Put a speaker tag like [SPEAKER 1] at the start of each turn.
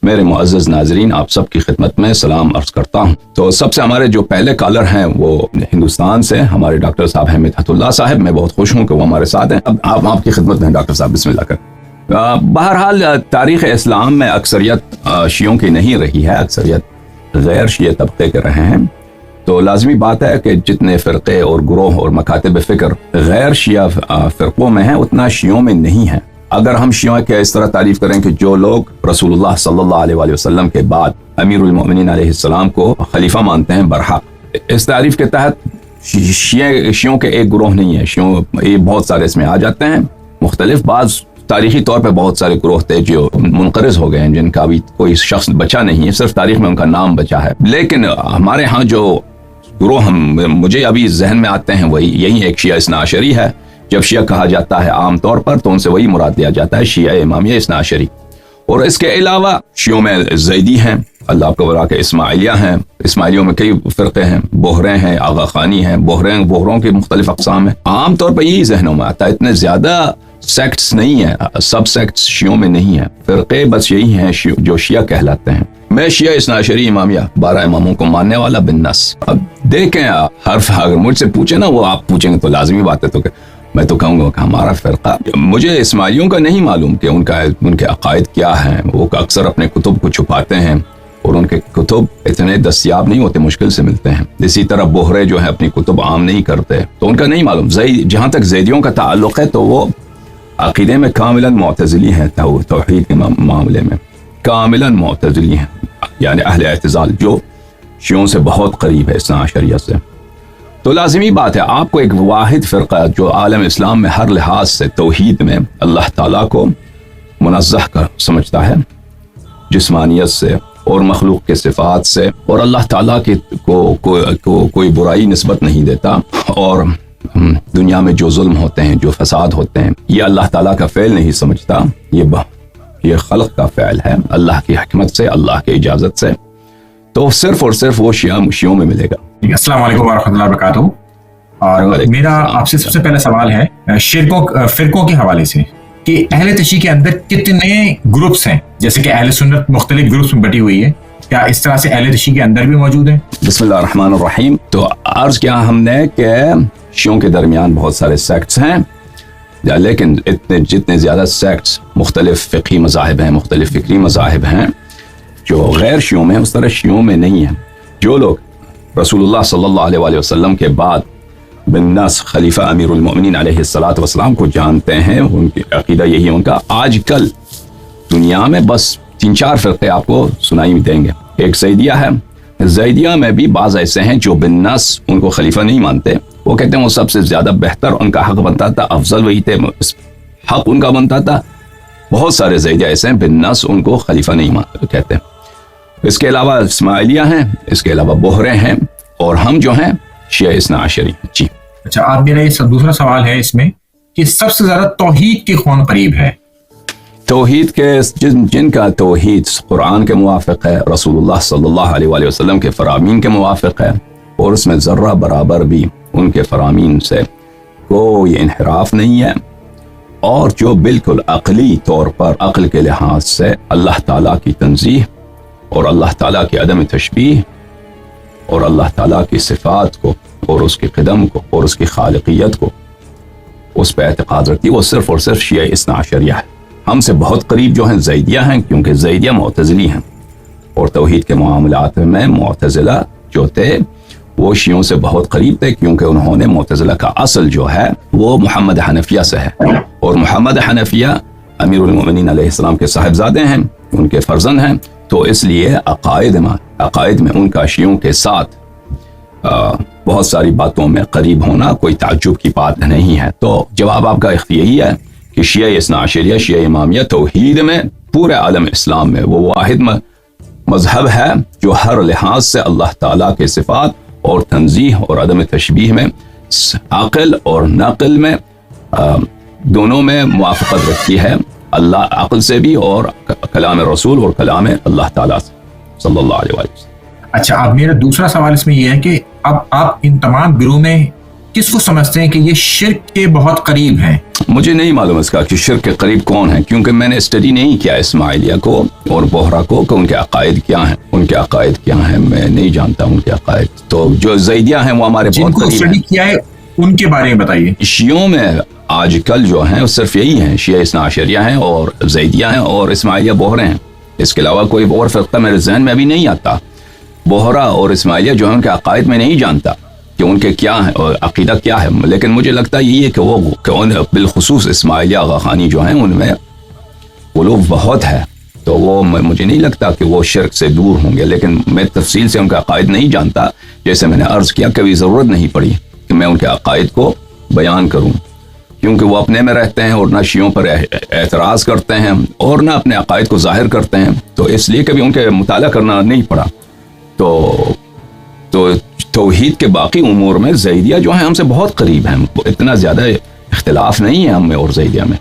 [SPEAKER 1] میرے معزز ناظرین، آپ سب کی خدمت میں سلام عرض کرتا ہوں۔ تو سب سے ہمارے جو پہلے کالر ہیں وہ ہندوستان سے ہمارے ڈاکٹر صاحب ہیں مدحت اللہ صاحب، میں بہت خوش ہوں کہ وہ ہمارے ساتھ ہیں۔ اب آپ کی خدمت میں ڈاکٹر صاحب، بسم اللہ کر۔ بہرحال تاریخ اسلام میں اکثریت شیعوں کی نہیں رہی ہے، اکثریت غیر شیعہ طبقے کے رہے ہیں۔ تو لازمی بات ہے کہ جتنے فرقے اور گروہ اور مکاتب فکر غیر شیعہ فرقوں میں ہیں، اتنا شیعوں میں نہیں ہے۔ اگر ہم شیعوں کے اس طرح تعریف کریں کہ جو لوگ رسول اللہ صلی اللہ علیہ وآلہ وسلم کے بعد امیر المؤمنین علیہ السلام کو خلیفہ مانتے ہیں برحق، اس تعریف کے تحت شیعوں کے ایک گروہ نہیں ہے۔ شیعوں یہ بہت سارے اس میں آ جاتے ہیں، مختلف بعض تاریخی طور پہ بہت سارے گروہ تھے جو منقرض ہو گئے ہیں، جن کا بھی کوئی شخص بچا نہیں ہے، صرف تاریخ میں ان کا نام بچا ہے۔ لیکن ہمارے ہاں جو گروہ مجھے ابھی ذہن میں آتے ہیں وہی یہی ایک شیعہ اثنا عشری ہے۔ جب شیعہ کہا جاتا ہے عام طور پر تو ان سے وہی مراد لیا جاتا ہے، شیعہ امامیہ اثنا عشری۔ اور اس کے علاوہ شیعوں میں زیدی ہیں، اللہ کو برا کے اسماعیلیہ ہیں، اسماعیلیوں میں کئی فرقے ہیں، بحریں ہیں، آغا خانی ہیں، بحروں کی مختلف اقسام ہیں۔ عام طور پر یہی ذہنوں میں آتا ہے، اتنے زیادہ سیکٹس نہیں ہیں، سب سیکٹس شیعوں میں نہیں ہیں، فرقے بس یہی ہیں جو شیعہ کہلاتے ہیں۔ میں شیعہ اثنا عشری امامیہ 12 اماموں کو ماننے والا بالنص۔ اب دیکھیں، حرف اگر مجھ سے پوچھیں نا، وہ آپ پوچھیں گے تو لازمی بات ہے، تو کہ میں تو کہوں گا کہ ہمارا فرقہ، مجھے اسماعیلیوں کا نہیں معلوم کہ ان کے عقائد کیا ہیں۔ وہ اکثر اپنے کتب کو چھپاتے ہیں اور ان کے کتب اتنے دستیاب نہیں ہوتے، مشکل سے ملتے ہیں۔ اسی طرح بحرے جو ہیں اپنی کتب عام نہیں کرتے، تو ان کا نہیں معلوم۔ جہاں تک زیدیوں کا تعلق ہے تو وہ عقیدے میں کاملاً معتزلی ہیں، توحید کے معاملے میں کاملاً معتزلی ہیں، یعنی اہل اعتزال جو شیعوں سے بہت قریب ہے اثنا عشریہ سے۔ تو لازمی بات ہے آپ کو ایک واحد فرقہ جو عالم اسلام میں ہر لحاظ سے توحید میں اللہ تعالیٰ کو منزہ کر سمجھتا ہے، جسمانیت سے اور مخلوق کے صفات سے، اور اللہ تعالیٰ کو کوئی برائی نسبت نہیں دیتا، اور دنیا میں جو ظلم ہوتے ہیں، جو فساد ہوتے ہیں، یہ اللہ تعالیٰ کا فعل نہیں سمجھتا، یہ خلق کا فعل ہے، اللہ کی حکمت سے، اللہ کی اجازت سے۔ تو صرف اور صرف وہ شیعوں میں ملے گا۔
[SPEAKER 2] السلام علیکم ورحمۃ اللہ وبرکاتہ۔ اور میرا آپ سے سب سے پہلا سوال ہے فرقوں کے حوالے سے کہ اہل تشیع کے اندر کتنے گروپس ہیں؟ جیسے کہ اہل سنت مختلف گروپس میں بٹی ہوئی ہے، کیا اس طرح سے اہل تشیع کے اندر بھی موجود ہیں؟
[SPEAKER 1] بسم اللہ الرحمن الرحیم۔ تو عرض کیا ہم نے کہ شیعوں کے درمیان بہت سارے سیکٹس ہیں، لیکن جتنے زیادہ سیکٹس مختلف فقہی مذاہب ہیں، مختلف فکری مذاہب ہیں جو غیر شیعوں میں ہیں، اس طرح شیعوں میں نہیں ہیں۔ جو لوگ رسول اللہ صلی اللہ علیہ وآلہ وسلم کے بعد بالنص خلیفہ امیر المؤمنین علیہ الصلوۃ والسلام کو جانتے ہیں، ان کی عقیدہ یہی ہے ان کا۔ آج کل دنیا میں بس 3-4 فرقے آپ کو سنائی دیں گے۔ ایک زیدیہ ہے، زیدیہ میں بھی بعض ایسے ہیں جو بالنص ان کو خلیفہ نہیں مانتے، وہ کہتے ہیں وہ سب سے زیادہ بہتر، ان کا حق بنتا تھا، افضل وہی تھے، حق ان کا بنتا تھا۔ بہت سارے زیدیہ ایسے ہیں بالنص ان کو خلیفہ نہیں کہتے۔ اس کے علاوہ اسماعیلیہ ہیں، اس کے علاوہ بحرے ہیں، اور ہم جو ہیں شیعہ اثنا عشری۔ جی
[SPEAKER 2] اچھا، آپ میرا یہ دوسرا سوال ہے اس میں کہ سب سے زیادہ توحید کے کون قریب ہے؟
[SPEAKER 1] توحید کے جن کا توحید قرآن کے موافق ہے، رسول اللہ صلی اللہ علیہ وآلہ وسلم کے فرامین کے موافق ہے، اور اس میں ذرہ برابر بھی ان کے فرامین سے کوئی انحراف نہیں ہے، اور جو بالکل عقلی طور پر عقل کے لحاظ سے اللہ تعالیٰ کی تنزیہ اور اللہ تعالیٰ کی عدم تشبیہ اور اللہ تعالیٰ کی صفات کو اور اس کی قدم کو اور اس کی خالقیت کو اس پہ اعتقاد رکھتی، وہ صرف اور صرف شیعہ اثنا عشریہ ہے۔ ہم سے بہت قریب جو ہیں زیدیہ ہیں، کیونکہ زیدیہ معتزلی ہیں، اور توحید کے معاملات میں معتزلہ جو تھے وہ شیعوں سے بہت قریب تھے، کیونکہ انہوں نے معتزلہ کا اصل جو ہے وہ محمد حنفیہ سے ہے، اور محمد حنفیہ امیر المؤمنین علیہ السلام کے صاحبزادے ہیں، ان کے فرزند ہیں، تو اس لیے عقائد میں ان کا شیعوں کے ساتھ بہت ساری باتوں میں قریب ہونا کوئی تعجب کی بات نہیں ہے۔ تو جواب آپ کا یہی ہے کہ شیعہ اثنا عشریہ، شیعہ امامیہ توحید میں پورے عالم اسلام میں وہ واحد مذہب ہے جو ہر لحاظ سے اللہ تعالیٰ کے صفات اور تنزیہ اور عدم تشبیہ میں، عقل اور نقل میں دونوں میں موافقت رکھتی ہے، اللہ عقل سے بھی اور کلام رسول اور کلام اللہ تعالیٰ سے صلی اللہ علیہ وسلم۔
[SPEAKER 2] اچھا، اب میرا دوسرا سوال اس میں یہ ہے کہ اب آپ ان تمام گروہ میں کس کو سمجھتے ہیں کہ یہ شرک کے بہت قریب ہیں؟
[SPEAKER 1] مجھے نہیں معلوم اس کا کہ شرک کے قریب کون ہے، کیونکہ میں نے اسٹڈی نہیں کیا اسماعیلیہ کو اور بحرہ کو کہ ان کے عقائد کیا ہیں، میں نہیں جانتا ان کے عقائد۔ تو جو زیدیہ ہیں وہ ہمارے
[SPEAKER 2] جن
[SPEAKER 1] بہت
[SPEAKER 2] کو
[SPEAKER 1] قریب
[SPEAKER 2] اسٹڈی
[SPEAKER 1] ہیں۔
[SPEAKER 2] کیا ہے ان کے بارے میں بتائیے۔
[SPEAKER 1] شیعوں میں آج کل جو ہیں صرف یہی ہیں، شیعہ اثنا عشریہ ہیں اور زیدیہ ہیں اور اسماعیلیہ بحرے ہیں، اس کے علاوہ کوئی اور فرقہ میرے ذہن میں ابھی نہیں آتا۔ بحرہ اور اسماعیلیہ جو ہیں ان کے عقائد میں نہیں جانتا کہ ان کے کیا ہے اور عقیدہ کیا ہے، لیکن مجھے لگتا یہی ہے کہ ان بالخصوص اسماعیلیہ غاخانی جو ہیں ان میں وہ لوگ بہت ہے، تو وہ مجھے نہیں لگتا کہ وہ شرک سے دور ہوں گے، لیکن میں تفصیل سے ان کا عقائد نہیں جانتا۔ جیسے میں نے عرض کیا، کبھی ضرورت نہیں پڑی کہ میں ان کے عقائد کو بیان کروں، کیونکہ وہ اپنے میں رہتے ہیں اور نہ شیعوں پر اعتراض کرتے ہیں اور نہ اپنے عقائد کو ظاہر کرتے ہیں، تو اس لیے کبھی ان کے مطالعہ کرنا نہیں پڑا۔ تو توحید کے باقی امور میں زیدیہ جو ہیں ہم سے بہت قریب ہیں، اتنا زیادہ اختلاف نہیں ہے ہم میں اور زیدیہ میں۔